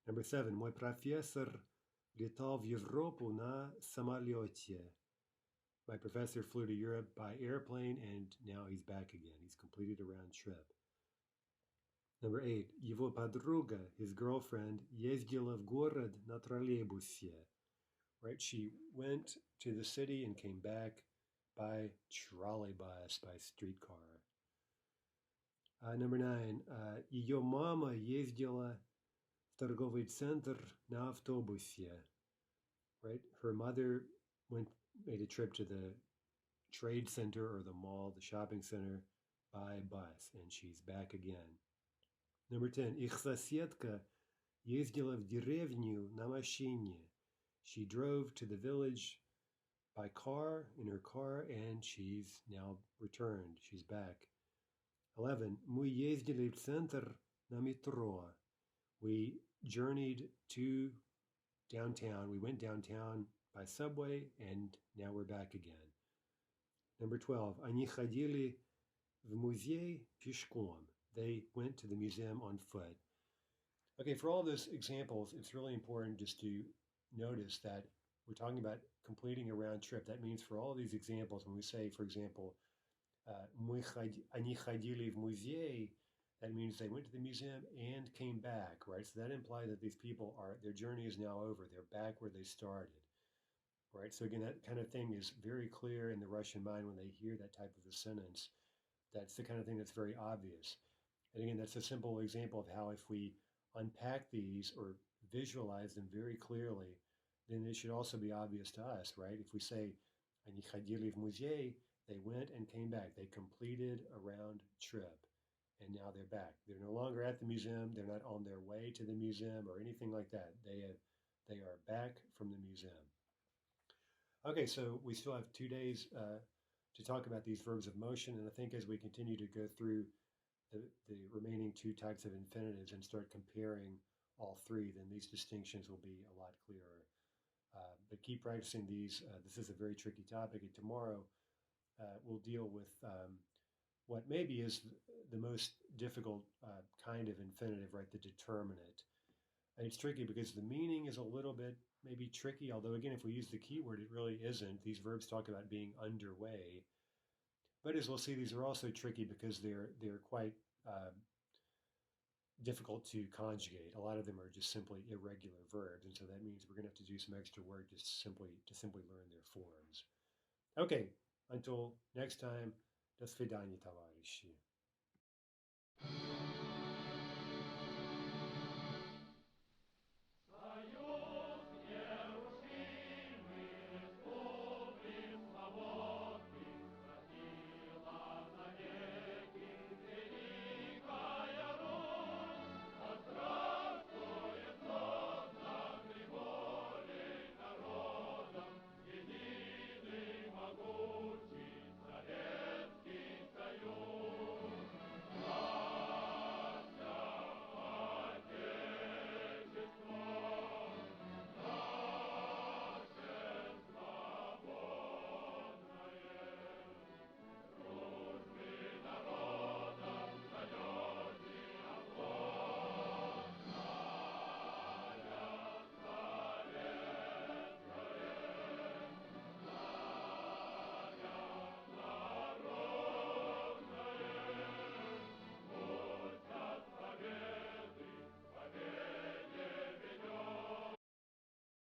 Number 7, мой профессор летал в Европу на самолете. My professor flew to Europe by airplane, and now he's back again. He's completed a round trip. Number 8, его подруга, his girlfriend, ездила в город на троллейбусе. Right, she went to the city and came back by trolleybus, by streetcar. Number 9, ее мама ездила в торговый центр на автобусе. Right, her mother made a trip to the trade center or the mall, the shopping center, by bus, and she's back again. Number 10, их соседка ездила в деревню на машине. She drove to the village by car, in her car, and she's now returned. She's back. 11, мы ездили в центр на метро. We journeyed to downtown. We went downtown by subway, and now we're back again. Number 12, они ходили в музей пешком. They went to the museum on foot. Okay, for all those examples, it's really important just to notice that we're talking about completing a round trip. That means for all of these examples, when we say, for example, они ходили в музей, that means they went to the museum and came back, right? So that implies that these people their journey is now over. They're back where they started, right? So again, that kind of thing is very clear in the Russian mind when they hear that type of a sentence. That's the kind of thing that's very obvious. And again, that's a simple example of how if we unpack these or visualize them very clearly, then it should also be obvious to us, right? If we say, они ходили в музей, they went and came back. They completed a round trip and now they're back. They're no longer at the museum. They're not on their way to the museum or anything like that. They are back from the museum. Okay, so we still have 2 days to talk about these verbs of motion, and I think as we continue to go through the remaining two types of infinitives and start comparing all three, then these distinctions will be a lot clearer. But keep practicing these. This is a very tricky topic, and tomorrow we'll deal with what maybe is the most difficult kind of infinitive, right? The determinate. And it's tricky because the meaning is a little bit maybe tricky, although again, if we use the keyword, it really isn't. These verbs talk about being underway. But as we'll see, these are also tricky because they're quite difficult to conjugate. A lot of them are just simply irregular verbs, and so that means we're going to have to do some extra work just simply learn their forms. Okay, until next time, до свидания, товарищи.